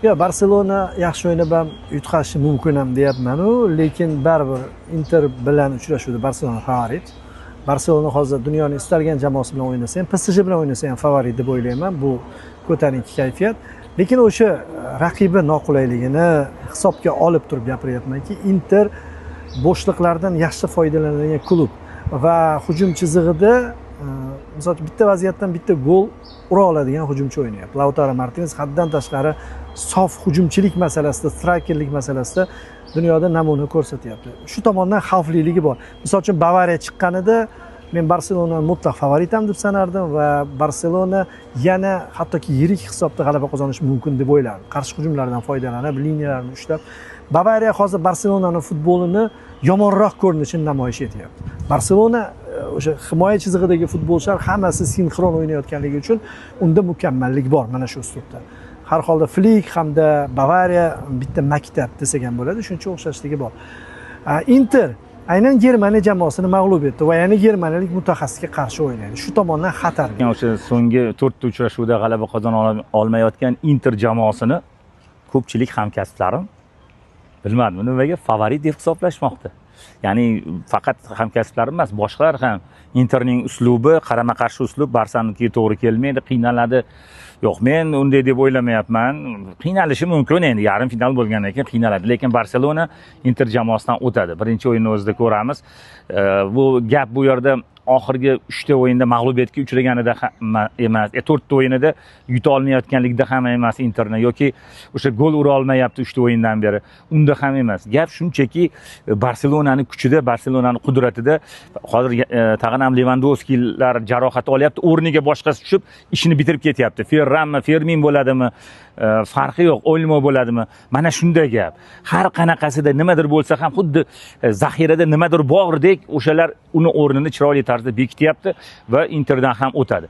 Yo, Barselona yaxshi o'ynab ham yutqazishi mumkin ham deyapman-u, lekin baribir Inter bilan uchrashuvda Barselona favorit. Barselona hozir dunyoning istalgan jamoasi bilan o'ynasa ham, PSG bilan o'ynasa ham favorit deb o'ylayman. Bu ko'tarinki kayfiyat. Lekin o'sha raqibi noqulayligini hisobga olib turib gapiryapmanki, Inter bo'shliqlardan yaxshi foydalanadigan klub va hujum chizig'ida misol uchun bitta vaziyatdan bitta gol ura oladigan hujumchi o'ynayapti. Lautaro Martinez haddan tashqari sof hujumchilik masalasida, strikerlik masalasida dunyoda namuna ko'rsatyapti. Shu tomondan xavfliligi bor. Misol uchun Bavariya chiqqanida men Barselonani mutlaq favoritam deb sanardim va Barselona yana hattoki yirik hisobda g'alaba qozonishi mumkin deb o'ylardim. Qarshi hujumlardan foydalanib, liniyalarni ushlab, Bavariya hozir Barselonaning futbolini yomonroq ko'rinishini namoyish etyapti. Barselona o'sha himoya chizig'idagi futbolchilar hammasi sinxron o'ynayotganligi uchun unda mukammallik bor mana shu uslubda. Har holda Flick hamda Bavariya bitta maktab desak ham bo'ladi, shuncha o'xshashligi bor. Inter aynan Germaniya jamoasini mag'lub etdi va yana germaniyalik mutaxassisga qarshi o'ynaydi. Shu tomondan xatarli. O'sha so'nggi 4 ta uchrashuvda g'alaba qozona olmayotgan Inter jamoasini ko'pchilik hamkasblarim bilmadim nimaga favorit deb hisoblashmoqda. Ya'ni faqat hamkasblarim emas, boshqalar ham Interning uslubi, qarama-qarshi uslub Barselonanikiga to'g'ri kelmaydi, qiynaladi. Yo'q, men unday deb o'ylamayapman. Qiynalishi mumkin endi, yarim final bo'lgandan keyin qiynaladi, lekin Barselona Inter jamoasidan o'tadi. Birinchi o'yinni o'zida ko'ramiz. Bu gap bu yerda oxirgi 3 ta o'yinda mag'lubiyatga uchraganida emas, 4 ta o'yinida yuta olmayotganligida ham emas Interni yoki o'sha gol ura olmayapti 3 ta o'yindan beri. Unda ham emas. Gap shunchaki Barselonaning kuchida, Barselonaning qudratida. Hozir tag'in ham Lewandowskilar jarohat olyapti, o'rniga boshqasi tushib, ishini bitirib ketyapti. Ferranmi, Fermin bo'ladimi? Farqi yo'q, Olmo bo'ladimi? Mana shunday gap. Har qanaqasida nimadir bo'lsa ham xuddi zaxirada nimadir bordek, o'shalar uni o'rnini chiroyli tarzda bekityapti va Interdan ham o'tadi.